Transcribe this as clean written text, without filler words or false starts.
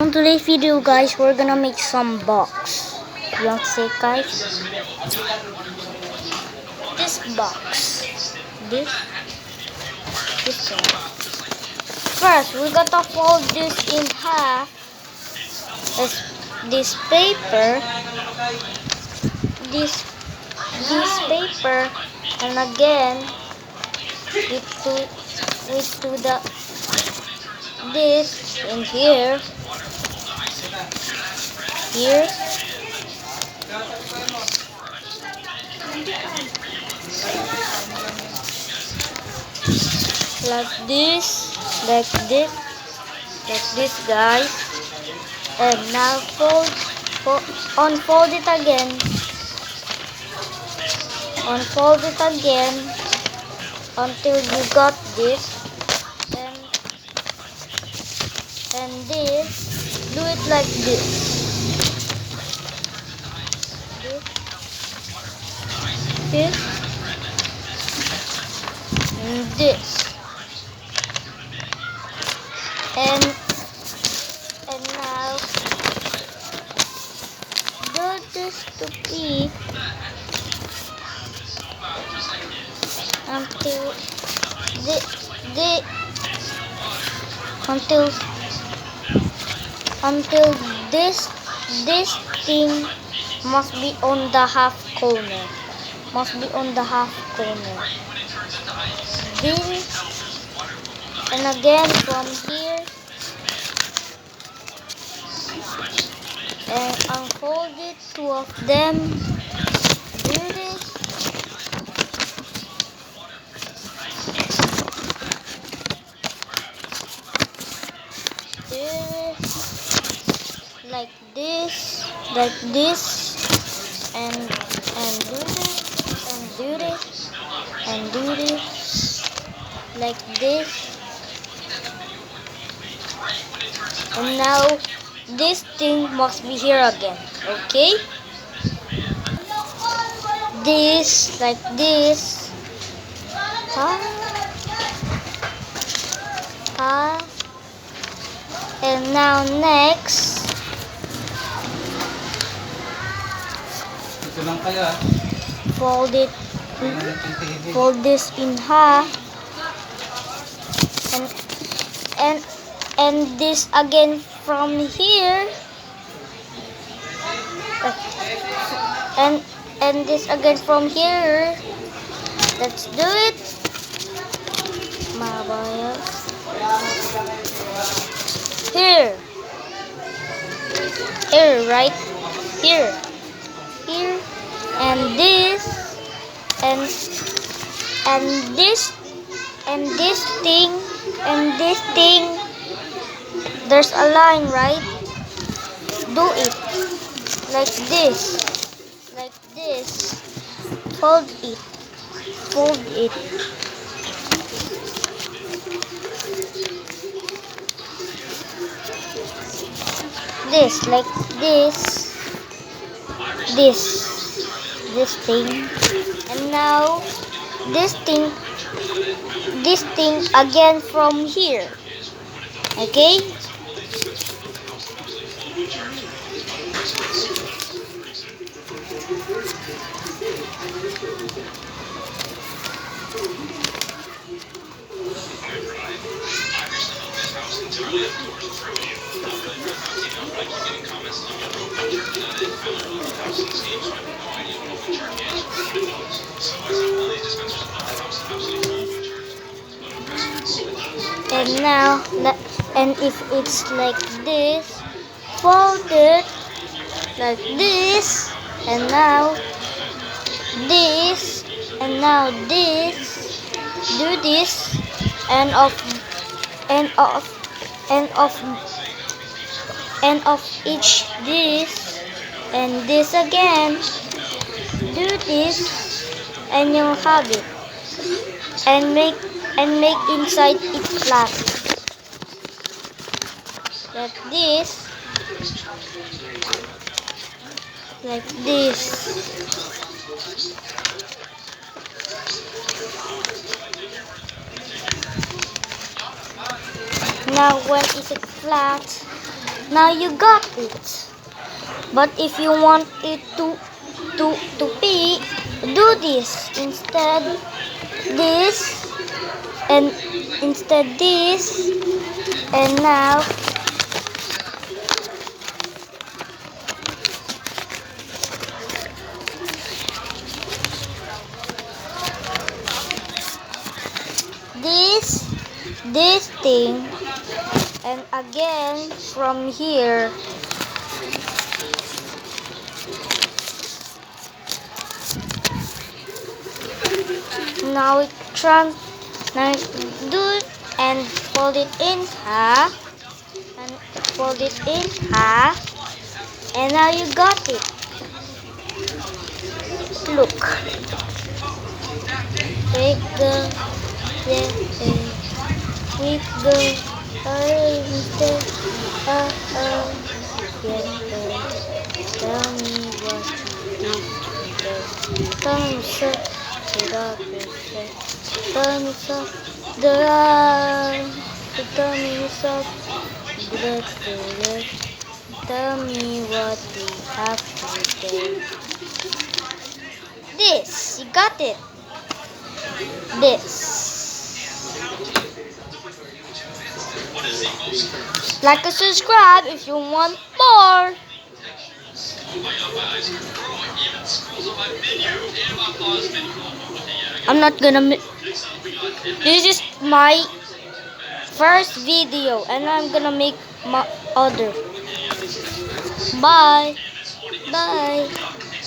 on today's video, guys, we're gonna make some box. You want to say, guys? This box. This one. First, we gotta fold this in half. This paper. This paper, and again, we do this in here. Like this, guys. And now unfold it again. Unfold it again until you got this. And this, do it like this. This. And this. And now do this to be until this thing must be on the half corner. This, and again from here, and unfold it, two of them. Do this. Like this, and do this, like this. And now this thing must be here again, okay? This, like this. And now next, fold this in half, and this again from here, and this again from here. Let's do it. Here, right here, and this, and this thing, there's a line, right? Do it like this, fold it. This, like this thing, and now this thing again from here, okay? And now, and if it's like this, fold it like this, and now this, and now this. Do this, and of each this, and this again. Do this, and you'll have it. And make inside it flat, like this, Now when it's flat, Now you got it. But if you want it to be, do this instead. This and instead this, and now this thing, and again from here. Now now do it and fold it in half, and fold it in half, and now you got it. Look, take the with the instead tell me what you did. Tell me so, tell me so, tell me so, tell me what we have today. This, you got it. This. Like and subscribe if you want more. I'm not gonna this is my first video, and I'm gonna make my other. Bye.